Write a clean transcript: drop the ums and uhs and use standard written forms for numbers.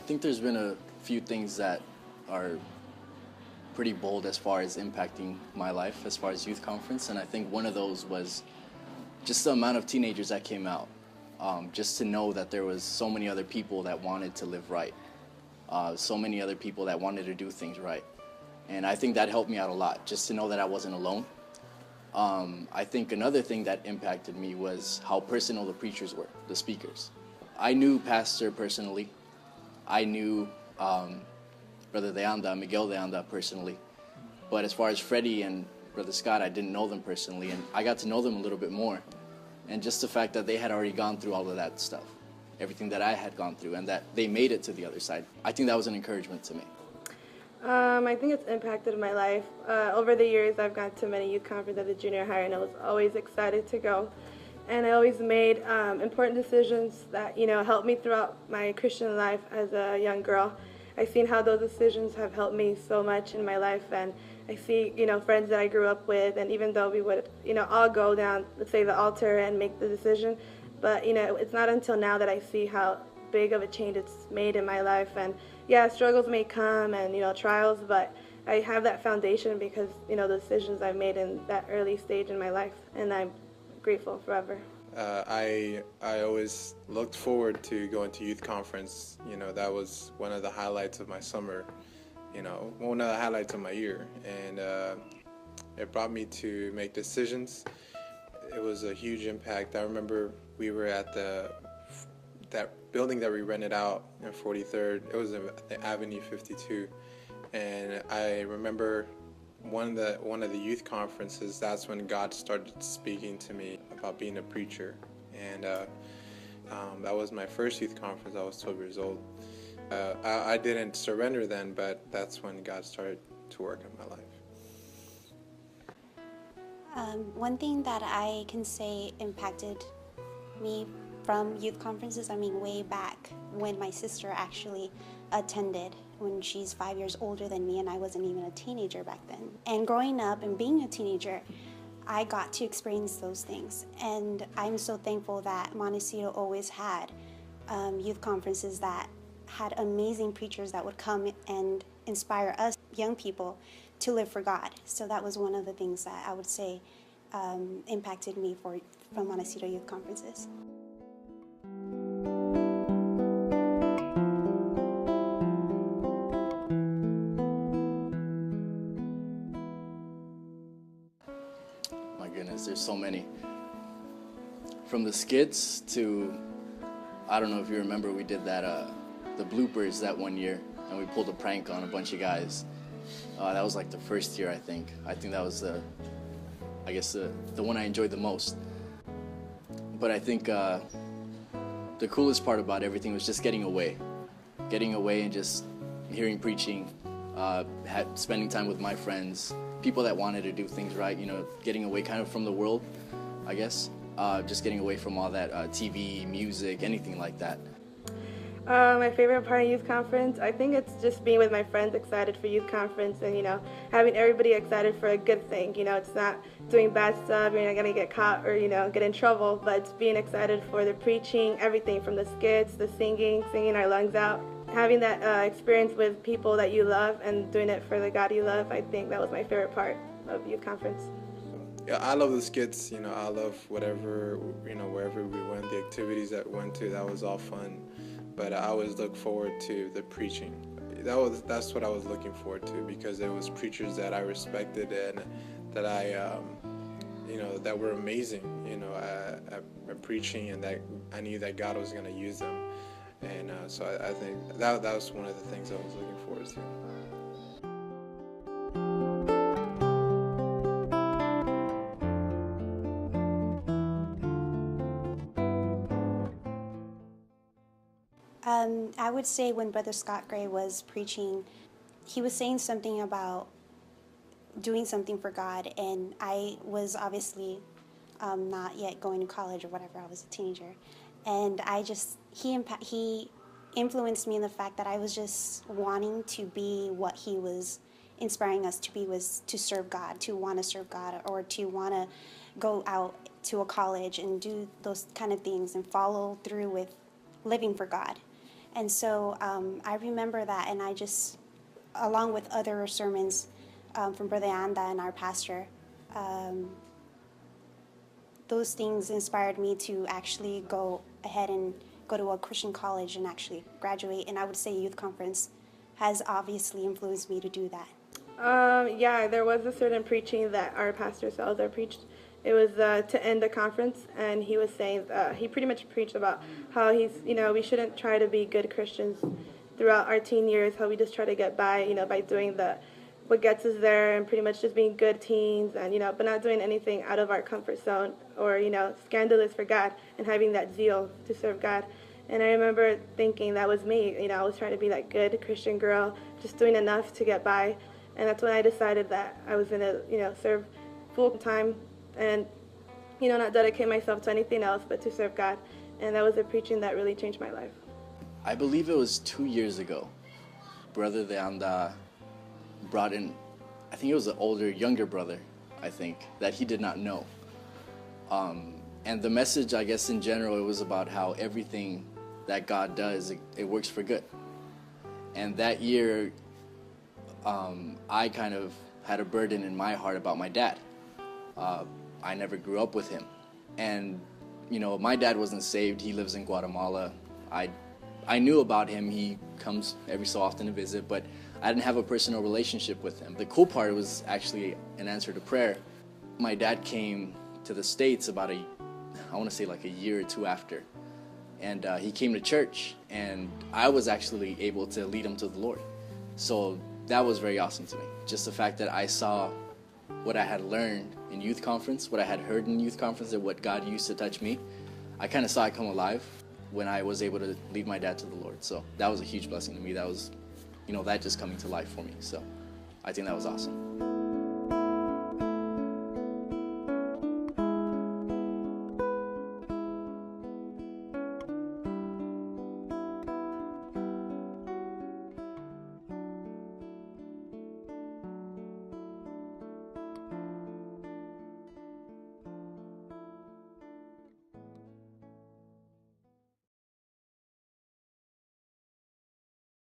think there's been a few things that are pretty bold as far as impacting my life as far as youth conference, and I think one of those was just the amount of teenagers that came out. Just to know that there was so many other people that wanted to live right, so many other people that wanted to do things right. And I think that helped me out a lot, just to know that I wasn't alone. I think another thing that impacted me was how personal the preachers were, the speakers. I knew Pastor personally. I knew Brother Miguel de Anda personally. But as far as Freddie and Brother Scott, I didn't know them personally, and I got to know them a little bit more. And just the fact that they had already gone through all of that stuff, everything that I had gone through, and that they made it to the other side, I think that was an encouragement to me. I think it's impacted my life. Over the years, I've gone to many youth conferences at the junior high, and I was always excited to go. And I always made important decisions that, helped me throughout my Christian life as a young girl. I've seen how those decisions have helped me so much in my life, and I see, friends that I grew up with, and even though we would, all go down, let's say, the altar and make the decision, but, it's not until now that I see how big of a change it's made in my life. And yeah, struggles may come and, trials, but I have that foundation because, the decisions I made in that early stage in my life, and I'm grateful forever. I always looked forward to going to youth conference. That was one of the highlights of my summer, one of the highlights of my year. And it brought me to make decisions. It was a huge impact. I remember we were at that building that we rented out in 43rd. It was at Avenue 52. And I remember one of the youth conferences, that's when God started speaking to me about being a preacher. And that was my first youth conference. I was 12 years old. I didn't surrender then, but that's when God started to work in my life. One thing that I can say impacted me from youth conferences, way back when my sister actually attended, when she's 5 years older than me, and I wasn't even a teenager back then. And growing up and being a teenager, I got to experience those things. And I'm so thankful that Montecito always had youth conferences that had amazing preachers that would come and inspire us young people to live for God. So that was one of the things that I would say impacted me from Montecito youth conferences. My goodness, there's so many. From the skits to, I don't know if you remember, we did that, the bloopers that one year, and we pulled a prank on a bunch of guys. That was like the first year, I think. I think that was the one I enjoyed the most. But I think the coolest part about everything was just getting away and just hearing preaching, spending time with my friends, people that wanted to do things right, getting away kind of from the world, I guess. Just getting away from all that TV, music, anything like that. My favorite part of youth conference, I think it's just being with my friends excited for youth conference and, having everybody excited for a good thing. It's not doing bad stuff, you're not going to get caught or, get in trouble, but it's being excited for the preaching, everything from the skits, the singing our lungs out. Having that experience with people that you love and doing it for the God you love, I think that was my favorite part of youth conference. Yeah, I love the skits, I love whatever, wherever we went, the activities that we went to, that was all fun. But I always look forward to the preaching. That's what I was looking forward to, because it was preachers that I respected and that that were amazing, at preaching, and that I knew that God was going to use them. And so I think that was one of the things I was looking forward to. I would say when Brother Scott Gray was preaching, he was saying something about doing something for God, and I was obviously not yet going to college or whatever. I was a teenager, and he influenced me in the fact that I was just wanting to be what he was inspiring us to be, was to serve God, to want to serve God, or to want to go out to a college and do those kind of things and follow through with living for God. And so I remember that, and I just, along with other sermons from Brother Anda and our pastor, those things inspired me to actually go ahead and go to a Christian college and actually graduate. And I would say youth conference has obviously influenced me to do that. Yeah, there was a certain preaching that our pastor Salazar preached. It was to end the conference, and he was saying, he pretty much preached about how we shouldn't try to be good Christians throughout our teen years, how we just try to get by, by doing what gets us there, and pretty much just being good teens, and, but not doing anything out of our comfort zone or, scandalous for God, and having that zeal to serve God. And I remember thinking that was me. I was trying to be that good Christian girl, just doing enough to get by. And that's when I decided that I was going to, serve full time and, not dedicate myself to anything else but to serve God. And that was a preaching that really changed my life. I believe it was 2 years ago. Brother de Anda brought in, I think it was an younger brother, I think, that he did not know. And the message, I guess, in general, it was about how everything that God does, it works for good. And that year, I kind of had a burden in my heart about my dad. I never grew up with him. And, my dad wasn't saved. He lives in Guatemala. I knew about him. He comes every so often to visit, but I didn't have a personal relationship with him. The cool part was actually an answer to prayer. My dad came to the States about I want to say like a year or two after. And he came to church, and I was actually able to lead him to the Lord. So that was very awesome to me. Just the fact that I saw what I had learned in youth conference, what I had heard in youth conference, and what God used to touch me. I kind of saw it come alive when I was able to lead my dad to the Lord. So that was a huge blessing to me. That was, that just coming to life for me. So I think that was awesome.